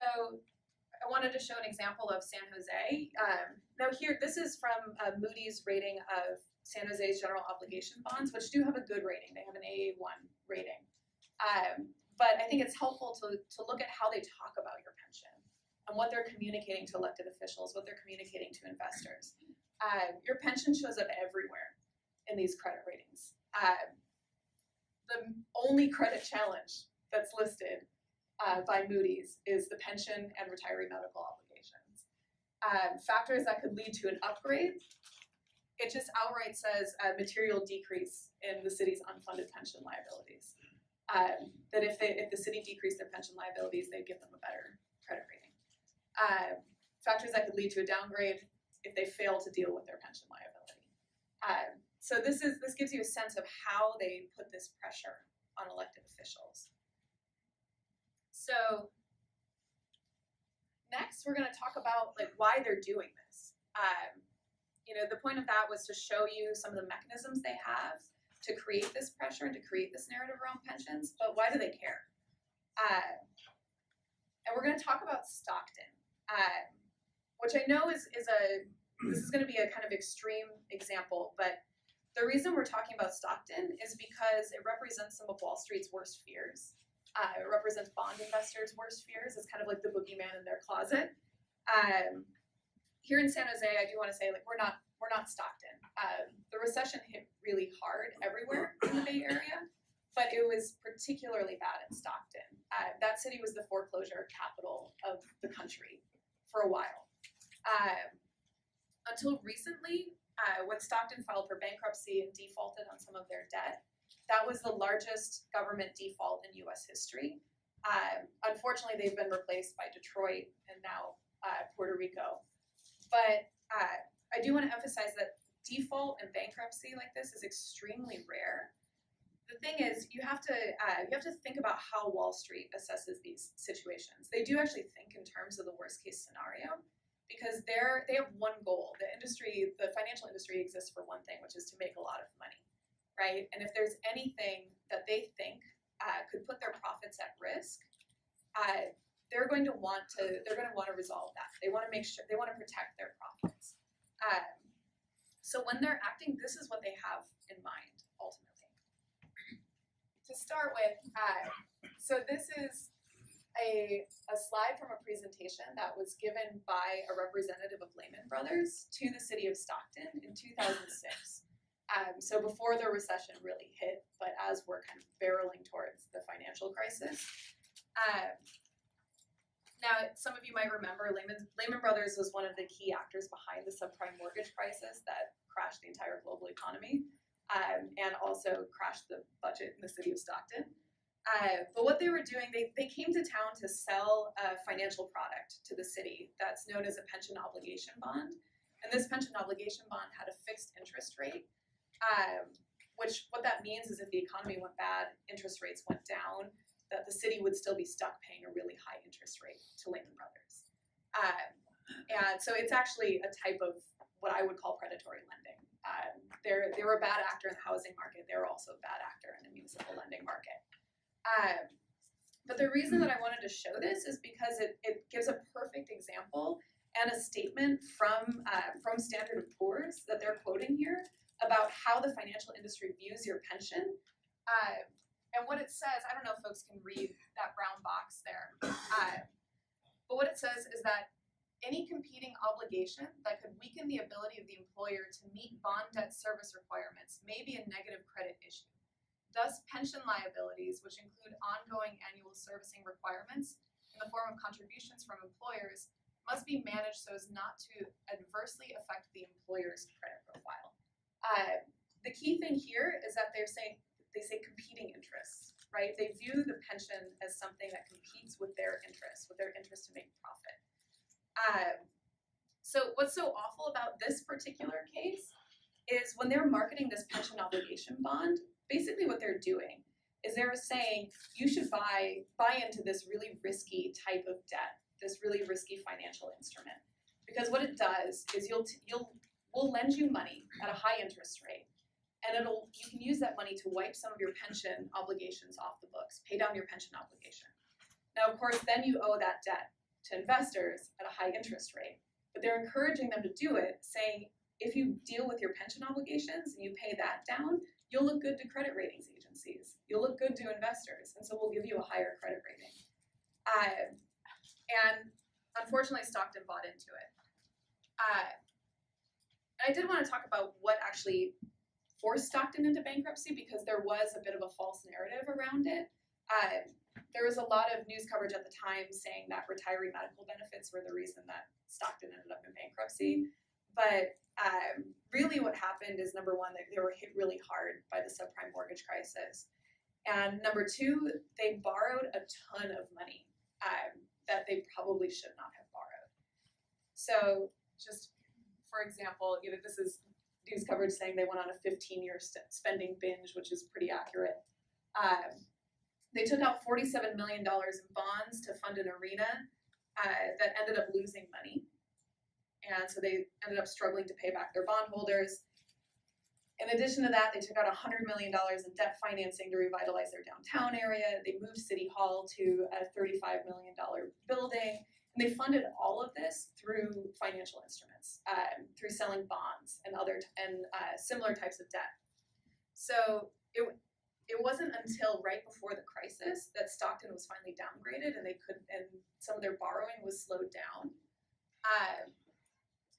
So I wanted to show an example of San Jose. Now here, this is from Moody's rating of San Jose's general obligation bonds, which do have a good rating. They have an AA1 rating. But I think it's helpful to look at how they talk about your pension and what they're communicating to elected officials, what they're communicating to investors. Your pension shows up everywhere in these credit ratings. The only credit challenge that's listed by Moody's is the pension and retiree medical obligations. Factors that could lead to an upgrade, it just outright says a material decrease in the city's unfunded pension liabilities. That if the city decreased their pension liabilities, they'd give them a better credit rating. Factors that could lead to a downgrade if they fail to deal with their pension liability. So this gives you a sense of how they put this pressure on elected officials. So next, we're going to talk about why they're doing this. The point of that was to show you some of the mechanisms they have to create this pressure and to create this narrative around pensions. But why do they care? And we're going to talk about Stockton, which I know this is going to be a kind of extreme example, but the reason we're talking about Stockton is because it represents some of Wall Street's worst fears. It represents bond investors' worst fears. It's kind of like the boogeyman in their closet. Here in San Jose, I do want to say we're not Stockton. The recession hit really hard everywhere in the Bay Area, but it was particularly bad in Stockton. That city was the foreclosure capital of the country for a while. Until recently, when Stockton filed for bankruptcy and defaulted on some of their debt, that was the largest government default in U.S. history. Unfortunately, they've been replaced by Detroit and now Puerto Rico. But I do want to emphasize that default and bankruptcy like this is extremely rare. The thing is, you have to think about how Wall Street assesses these situations. They do actually think in terms of the worst case scenario, because they have one goal. The financial industry exists for one thing, which is to make a lot of money, right? And if there's anything that they think could put their profits at risk, they're going to want to resolve that. They want to protect their profits. So when they're acting, this is what they have in mind ultimately. To start with, so this is a slide from a presentation that was given by a representative of Lehman Brothers to the city of Stockton in 2006. So before the recession really hit, but as we're kind of barreling towards the financial crisis. Now, some of you might remember Lehman Brothers was one of the key actors behind the subprime mortgage crisis that crashed the entire global economy and also crashed the budget in the city of Stockton. But what they were doing, they came to town to sell a financial product to the city that's known as a pension obligation bond. And this pension obligation bond had a fixed interest rate, which what that means is if the economy went bad, interest rates went down, that the city would still be stuck paying a really high interest rate to Lehman Brothers. And so it's actually a type of what I would call predatory lending. They were a bad actor in the housing market. They were also a bad actor in the municipal lending market. But the reason that I wanted to show this is because it gives a perfect example and a statement from Standard & Poor's that they're quoting here about how the financial industry views your pension. And what it says, I don't know if folks can read that brown box there, but what it says is that any competing obligation that could weaken the ability of the employer to meet bond debt service requirements may be a negative credit issue. Thus, pension liabilities, which include ongoing annual servicing requirements in the form of contributions from employers, must be managed so as not to adversely affect the employer's credit profile. The key thing here is that they say competing interests, right? They view the pension as something that competes with their interest to make profit. So what's so awful about this particular case is when they're marketing this pension obligation bond, basically what they're doing is they're saying you should buy into this really risky type of debt, this really risky financial instrument. Because what it does is we'll lend you money at a high interest rate, and you can use that money to wipe some of your pension obligations off the books, pay down your pension obligation. Now, of course, then you owe that debt. to investors at a high interest rate. But they're encouraging them to do it, saying, if you deal with your pension obligations and you pay that down, you'll look good to credit ratings agencies. You'll look good to investors, and so we'll give you a higher credit rating. And unfortunately, Stockton bought into it. And I did want to talk about what actually forced Stockton into bankruptcy, because there was a bit of a false narrative around it. There was a lot of news coverage at the time saying that retiree medical benefits were the reason that Stockton ended up in bankruptcy. But really what happened is, number one, they were hit really hard by the subprime mortgage crisis. And number two, they borrowed a ton of money that they probably should not have borrowed. So just for example, this is news coverage saying they went on a 15-year spending binge, which is pretty accurate. They took out $47 million in bonds to fund an arena that ended up losing money. And so they ended up struggling to pay back their bondholders. In addition to that, they took out $100 million in debt financing to revitalize their downtown area. They moved City Hall to a $35 million building. And they funded all of this through financial instruments, through selling bonds and similar types of debt. So it wasn't until right before the crisis that Stockton was finally downgraded, and some of their borrowing was slowed down.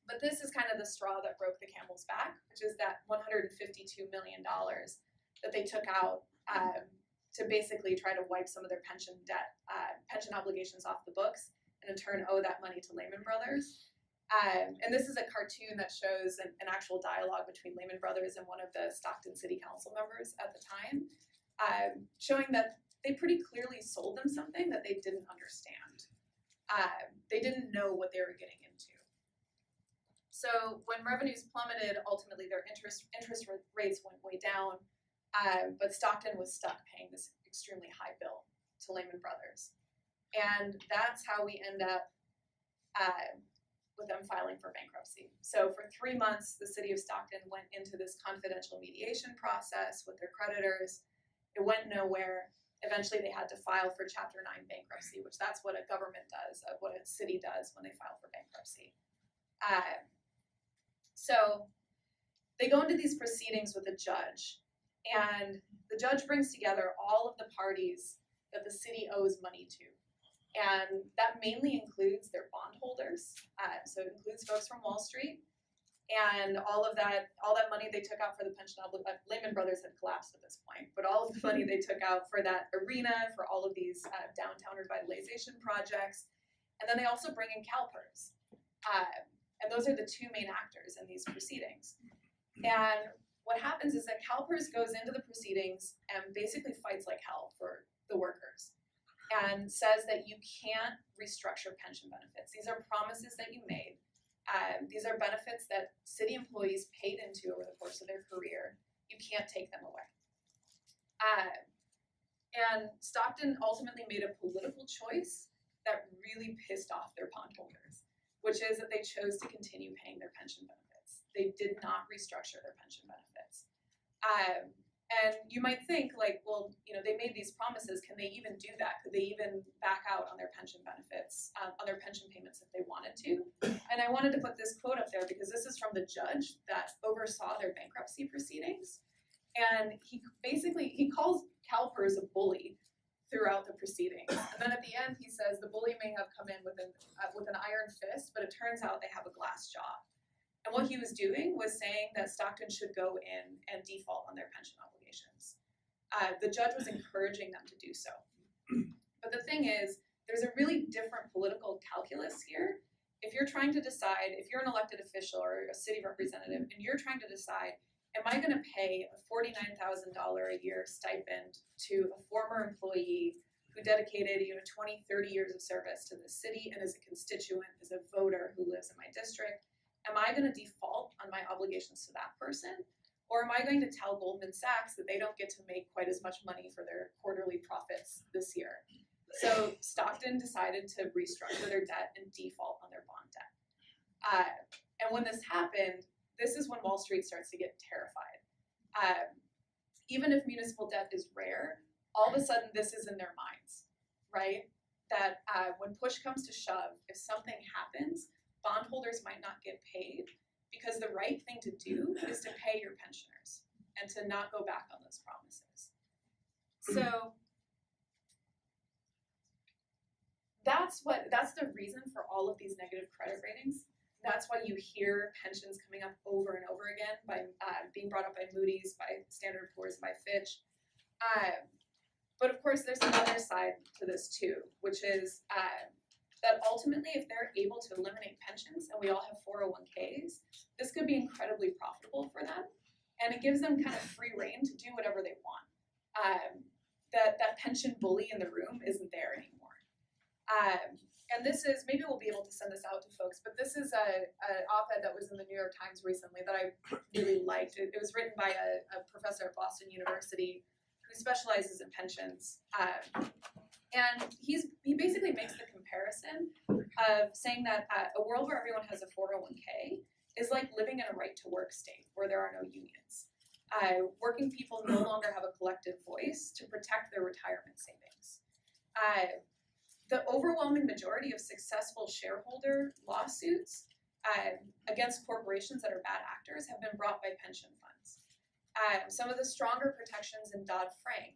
But this is kind of the straw that broke the camel's back, which is that $152 million that they took out to basically try to wipe some of their pension obligations off the books, and in turn owe that money to Lehman Brothers. And this is a cartoon that shows an actual dialogue between Lehman Brothers and one of the Stockton City Council members at the time, showing that they pretty clearly sold them something that they didn't understand. They didn't know what they were getting into. So when revenues plummeted, ultimately their interest rates went way down, but Stockton was stuck paying this extremely high bill to Lehman Brothers. And that's how we end up with them filing for bankruptcy. So for 3 months, the city of Stockton went into this confidential mediation process with their creditors. It went nowhere. Eventually they had to file for Chapter 9 bankruptcy, which that's what a government does, what a city does when they file for bankruptcy. So they go into these proceedings with a judge, and the judge brings together all of the parties that the city owes money to. And that mainly includes their bondholders. So it includes folks from Wall Street, and all that money they took out for the pension Lehman Brothers had collapsed at this point, but all of the money they took out for that arena, for all of these downtown revitalization projects. And then they also bring in CalPERS. And those are the two main actors in these proceedings. And what happens is that CalPERS goes into the proceedings and basically fights like hell for the workers, and says that you can't restructure pension benefits. These are promises that you made. These are benefits that city employees paid into over the course of their career. You can't take them away. And Stockton ultimately made a political choice that really pissed off their bondholders, which is that they chose to continue paying their pension benefits. They did not restructure their pension benefits. And you might think, like, well, they made these promises. Can they even do that? Could they even back out on their pension benefits, on their pension payments if they wanted to? And I wanted to put this quote up there because this is from the judge that oversaw their bankruptcy proceedings. And he calls CalPERS a bully throughout the proceedings. And then at the end, he says the bully may have come in with an iron fist, but it turns out they have a glass jaw. And what he was doing was saying that Stockton should go in and default on their pension obligations. The judge was encouraging them to do so. But the thing is, there's a really different political calculus here. If you're trying to decide, if you're an elected official or a city representative, and you're trying to decide, am I going to pay a $49,000 a year stipend to a former employee who dedicated 20, 30 years of service to the city and is a constituent, is a voter who lives in my district? Am I going to default on my obligations to that person? Or am I going to tell Goldman Sachs that they don't get to make quite as much money for their quarterly profits this year? So Stockton decided to restructure their debt and default on their bond debt. And when this happened, this is when Wall Street starts to get terrified. Even if municipal debt is rare, all of a sudden this is in their minds, right? that when push comes to shove, if something happens, bondholders might not get paid because the right thing to do is to pay your pensioners and to not go back on those promises. So that's the reason for all of these negative credit ratings. That's why you hear pensions coming up over and over again by being brought up by Moody's, by Standard & Poor's, by Fitch. But of course, there's another side to this too, which is that ultimately, if they're able to eliminate pensions and we all have 401ks, this could be incredibly profitable for them, and it gives them kind of free rein to do whatever they want. That pension bully in the room isn't there anymore. And this is, maybe we'll be able to send this out to folks, but this is an op-ed that was in the New York Times recently that I really liked. It was written by a professor at Boston University who specializes in pensions. And he basically makes the comparison of saying that a world where everyone has a 401k is like living in a right-to-work state where there are no unions. Working people no longer have a collective voice to protect their retirement savings. The overwhelming majority of successful shareholder lawsuits against corporations that are bad actors have been brought by pension funds. Some of the stronger protections in Dodd-Frank,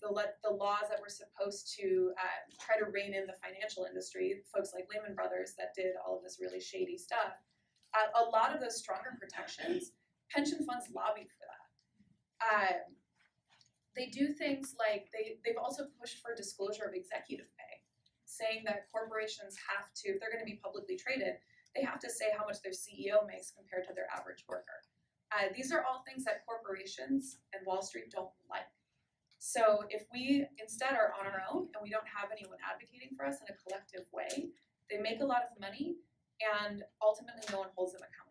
the laws that were supposed to try to rein in the financial industry, folks like Lehman Brothers that did all of this really shady stuff, a lot of those stronger protections, pension funds lobbied for that. They do things like, they've also pushed for disclosure of executive pay, saying that corporations have to, if they're going to be publicly traded, they have to say how much their CEO makes compared to their average worker. These are all things that corporations and Wall Street don't like. So if we instead are on our own and we don't have anyone advocating for us in a collective way, they make a lot of money and ultimately no one holds them accountable.